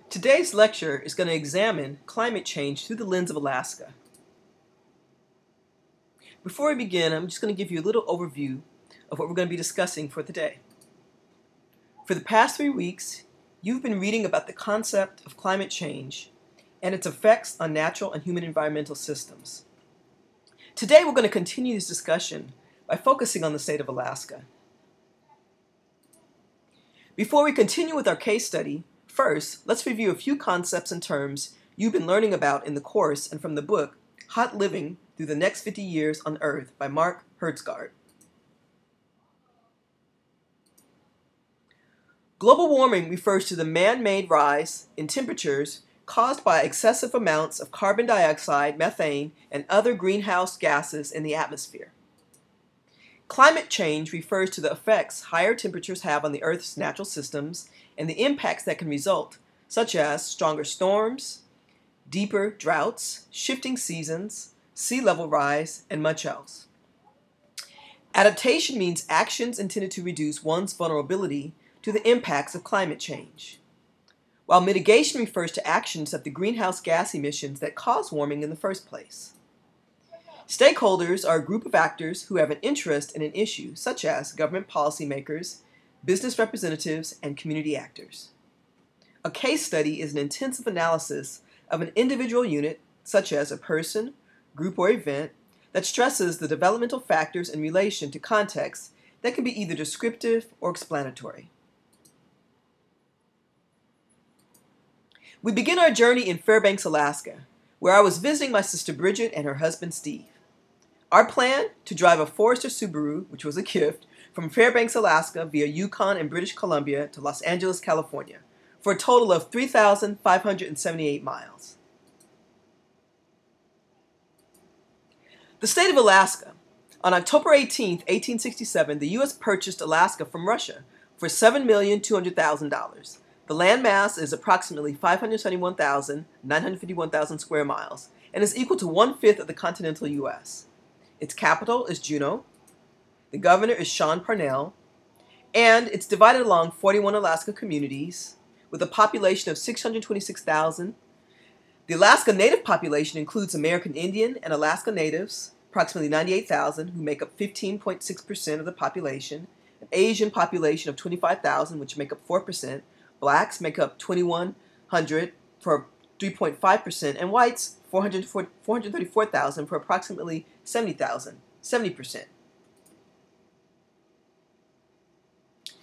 Today's lecture is going to examine climate change through the lens of Alaska. Before we begin, I'm just going to give you a little overview of what we're going to be discussing for the day. For the past 3 weeks, you've been reading about the concept of climate change and its effects on natural and human environmental systems. Today, we're going to continue this discussion by focusing on the state of Alaska. Before we continue with our case study, first, let's review a few concepts and terms you've been learning about in the course and from the book, Hot Living Through the Next 50 Years on Earth by Mark Hertsgaard. Global warming refers to the man-made rise in temperatures caused by excessive amounts of carbon dioxide, methane, and other greenhouse gases in the atmosphere. Climate change refers to the effects higher temperatures have on the Earth's natural systems and the impacts that can result, such as stronger storms, deeper droughts, shifting seasons, sea level rise, and much else. Adaptation means actions intended to reduce one's vulnerability to the impacts of climate change, while mitigation refers to actions at the greenhouse gas emissions that cause warming in the first place. Stakeholders are a group of actors who have an interest in an issue, such as government policymakers, business representatives, and community actors. A case study is an intensive analysis of an individual unit, such as a person, group, or event, that stresses the developmental factors in relation to context that can be either descriptive or explanatory. We begin our journey in Fairbanks, Alaska, where I was visiting my sister Bridget and her husband Steve. Our plan to drive a Forester Subaru, which was a gift, from Fairbanks, Alaska via Yukon and British Columbia to Los Angeles, California, for a total of 3,578 miles. The state of Alaska. On October 18, 1867, the U.S. purchased Alaska from Russia for $7,200,000. The land mass is approximately 571,951 square miles and is equal to 1/5 of the continental U.S. Its capital is Juneau. The governor is Sean Parnell, and it's divided along 41 Alaska communities with a population of 626,000. The Alaska Native population includes American Indian and Alaska Natives, approximately 98,000, who make up 15.6% of the population, an Asian population of 25,000, which make up 4%, blacks make up 2,100 for 3.5%, and whites 434,000 for approximately 70,000, 70%.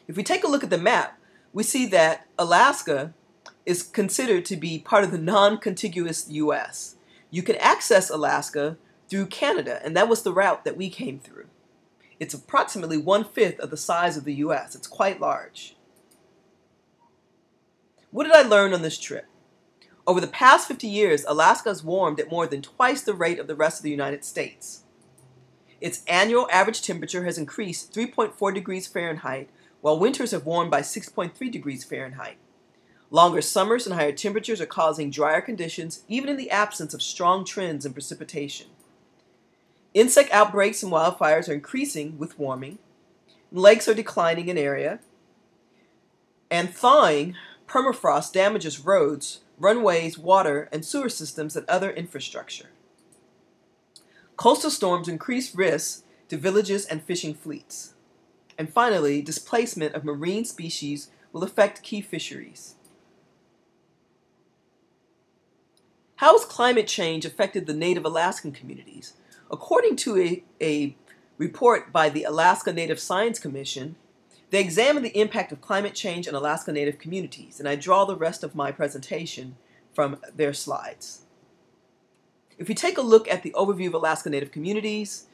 If we take a look at the map, we see that Alaska is considered to be part of the non-contiguous U.S. You can access Alaska through Canada, and that was the route that we came through. It's approximately 1/5 of the size of the U.S. It's quite large. What did I learn on this trip? Over the past 50 years, Alaska has warmed at more than twice the rate of the rest of the United States. Its annual average temperature has increased 3.4 degrees Fahrenheit, while winters have warmed by 6.3 degrees Fahrenheit. Longer summers and higher temperatures are causing drier conditions, even in the absence of strong trends in precipitation. Insect outbreaks and wildfires are increasing with warming. Lakes are declining in area. And thawing permafrost damages roads, runways, water, and sewer systems and other infrastructure. Coastal storms increase risks to villages and fishing fleets. And finally, displacement of marine species will affect key fisheries. How has climate change affected the Native Alaskan communities? According to a report by the Alaska Native Science Commission, they examined the impact of climate change on Alaska Native communities, and I draw the rest of my presentation from their slides. If we take a look at the overview of Alaska Native communities,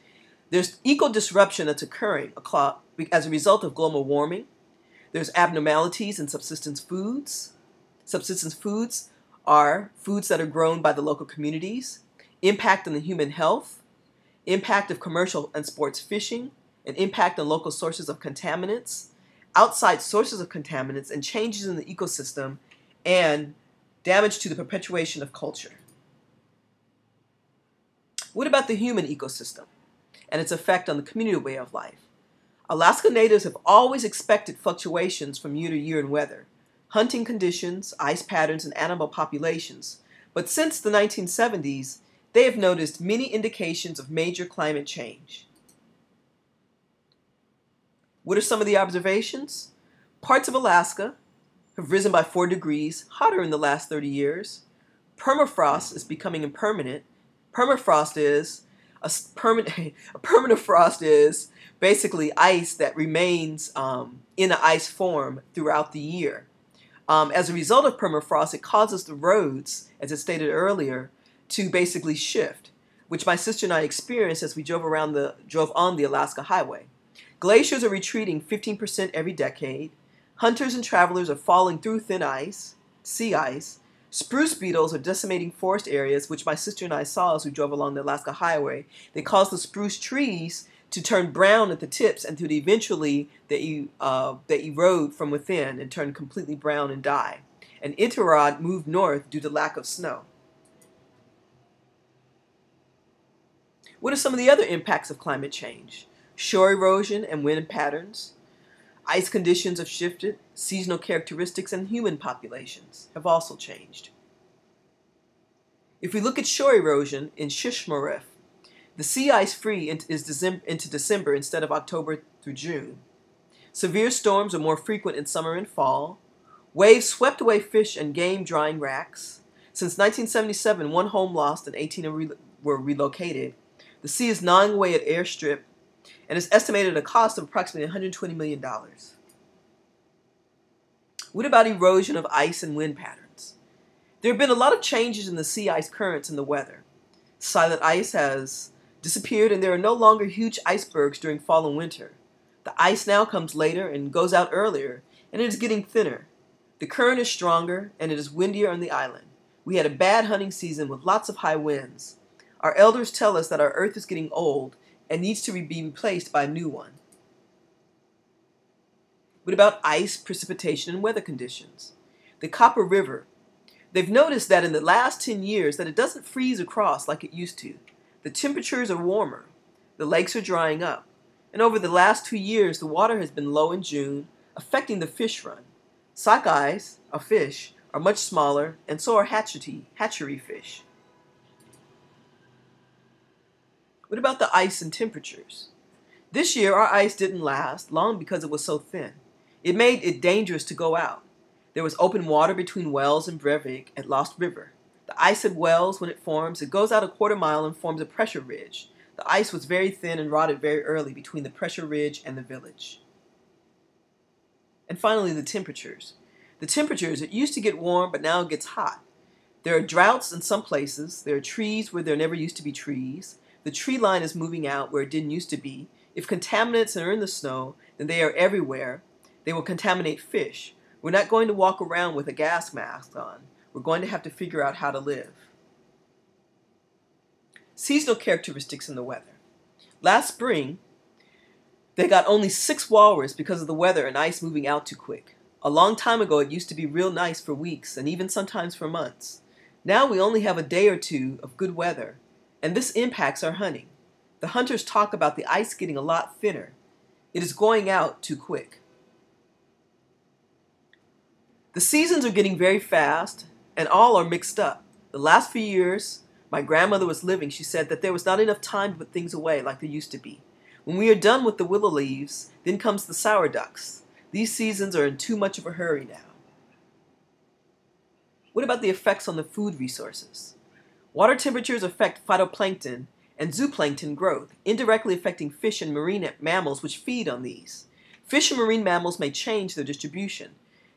there's eco-disruption that's occurring as a result of global warming. There's abnormalities in subsistence foods. Subsistence foods are foods that are grown by the local communities, impact on the human health, impact of commercial and sports fishing, an impact on local sources of contaminants, outside sources of contaminants, and changes in the ecosystem, and damage to the perpetuation of culture. What about the human ecosystem and its effect on the community way of life? Alaska Natives have always expected fluctuations from year to year in weather. hunting conditions, ice patterns, and animal populations. But since the 1970s, they have noticed many indications of major climate change. What are some of the observations? Parts of Alaska have risen by 4 degrees hotter in the last 30 years. Permafrost is becoming impermanent. Permafrost is a permanent frost is basically ice that remains in an ice form throughout the year. As a result of permafrost, it causes the roads, as I stated earlier, to basically shift, which my sister and I experienced as we drove on the Alaska Highway. Glaciers are retreating 15% every decade. Hunters and travelers are falling through thin ice, sea ice. Spruce beetles are decimating forest areas, which my sister and I saw as we drove along the Alaska Highway. They cause the spruce trees to turn brown at the tips and to eventually they erode from within and turn completely brown and die. And Iditarod moved north due to lack of snow. What are some of the other impacts of climate change? Shore erosion and wind patterns. Ice conditions have shifted. Seasonal characteristics and human populations have also changed. If we look at shore erosion in Shishmaref, the sea ice free into December instead of October through June. Severe storms are more frequent in summer and fall. Waves swept away fish and game drying racks. Since 1977, 1 home lost and 18 were relocated. The sea is gnawing away at airstrip and is estimated at a cost of approximately $120 million. What about erosion of ice and wind patterns? There have been a lot of changes in the sea ice currents and the weather. Silent ice has disappeared and there are no longer huge icebergs during fall and winter. The ice now comes later and goes out earlier, and it is getting thinner. The current is stronger and it is windier on the island. We had a bad hunting season with lots of high winds. Our elders tell us that our earth is getting old and needs to be replaced by a new one. What about ice, precipitation, and weather conditions? The Copper River. They've noticed that in the last 10 years that it doesn't freeze across like it used to. The temperatures are warmer. The lakes are drying up. And over the last 2 years, the water has been low in June, affecting the fish run. Sockeyes, a fish, are much smaller, and so are hatchery fish. What about the ice and temperatures? This year, our ice didn't last long because it was so thin. It made it dangerous to go out. There was open water between Wells and Breivik at Lost River. The ice at Wells, when it forms, it goes out a quarter mile and forms a pressure ridge. The ice was very thin and rotted very early between the pressure ridge and the village. And finally, the temperatures. The temperatures, it used to get warm, but now it gets hot. There are droughts in some places. There are trees where there never used to be trees. The tree line is moving out where it didn't used to be. If contaminants are in the snow, then they are everywhere. They will contaminate fish. We're not going to walk around with a gas mask on. We're going to have to figure out how to live. Seasonal characteristics in the weather. Last spring, they got only 6 walrus because of the weather and ice moving out too quick. A long time ago, it used to be real nice for weeks and even sometimes for months. Now we only have a day or two of good weather, and this impacts our hunting. The hunters talk about the ice getting a lot thinner. It is going out too quick. The seasons are getting very fast, and all are mixed up. The last few years, my grandmother was living, she said that there was not enough time to put things away like there used to be. When we are done with the willow leaves, then comes the sour ducks. These seasons are in too much of a hurry now. What about the effects on the food resources? Water temperatures affect phytoplankton and zooplankton growth, indirectly affecting fish and marine mammals which feed on these. Fish and marine mammals may change their distribution.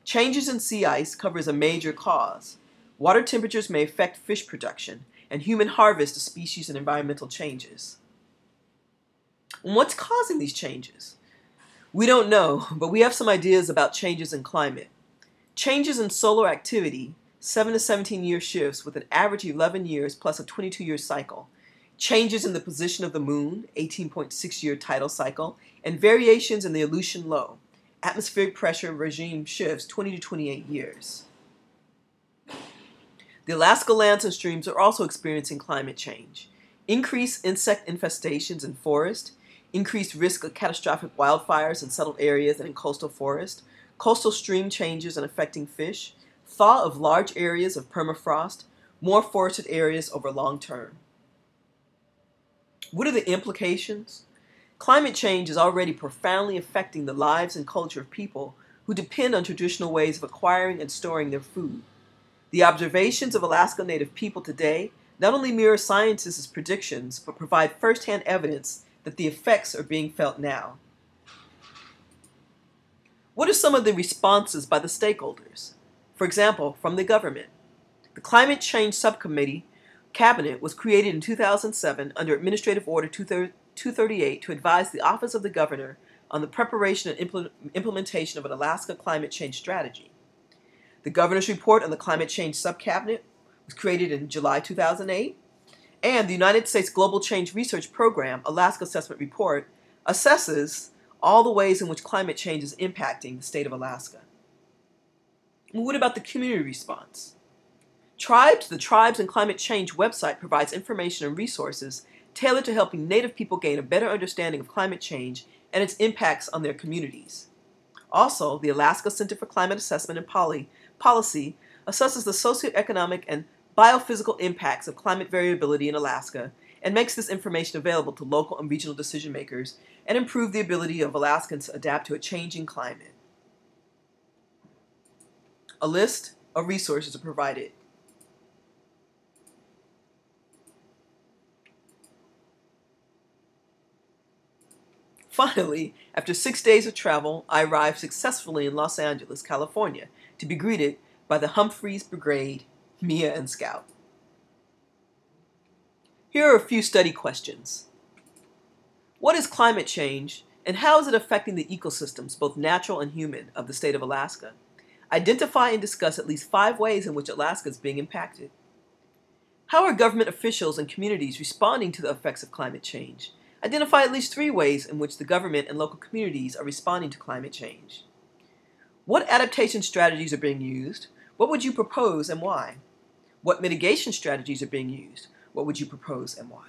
Changes in sea ice covers a major cause. Water temperatures may affect fish production, and human harvest of species and environmental changes. And what's causing these changes? We don't know, but we have some ideas about changes in climate. Changes in solar activity, 7 to 17-year shifts with an average of 11 years plus a 22-year cycle. Changes in the position of the moon, 18.6-year tidal cycle, and variations in the Aleutian low. Atmospheric pressure regime shifts 20 to 28 years. The Alaska lands and streams are also experiencing climate change. Increased insect infestations in forest, increased risk of catastrophic wildfires in settled areas and in coastal forest, coastal stream changes and affecting fish, thaw of large areas of permafrost, more forested areas over long term. What are the implications? Climate change is already profoundly affecting the lives and culture of people who depend on traditional ways of acquiring and storing their food. The observations of Alaska Native people today not only mirror scientists' predictions, but provide firsthand evidence that the effects are being felt now. What are some of the responses by the stakeholders? For example, from the government. The Climate Change Subcommittee Cabinet was created in 2007 under Administrative Order 238 to advise the Office of the Governor on the preparation and implementation of an Alaska climate change strategy. The Governor's Report on the Climate Change Subcabinet was created in July 2008, and the United States Global Change Research Program Alaska Assessment Report assesses all the ways in which climate change is impacting the state of Alaska. And what about the community response? The Tribes and Climate Change website provides information and resources tailored to helping Native people gain a better understanding of climate change and its impacts on their communities. Also, the Alaska Center for Climate Assessment and Policy assesses the socioeconomic and biophysical impacts of climate variability in Alaska and makes this information available to local and regional decision makers and improve the ability of Alaskans to adapt to a changing climate. A list of resources are provided. Finally, after 6 days of travel, I arrived successfully in Los Angeles, California, to be greeted by the Humphries Brigade, Mia and Scout. Here are a few study questions. What is climate change, and how is it affecting the ecosystems, both natural and human, of the state of Alaska? Identify and discuss at least 5 ways in which Alaska is being impacted. How are government officials and communities responding to the effects of climate change? Identify at least 3 ways in which the government and local communities are responding to climate change. What adaptation strategies are being used? What would you propose and why? What mitigation strategies are being used? What would you propose and why?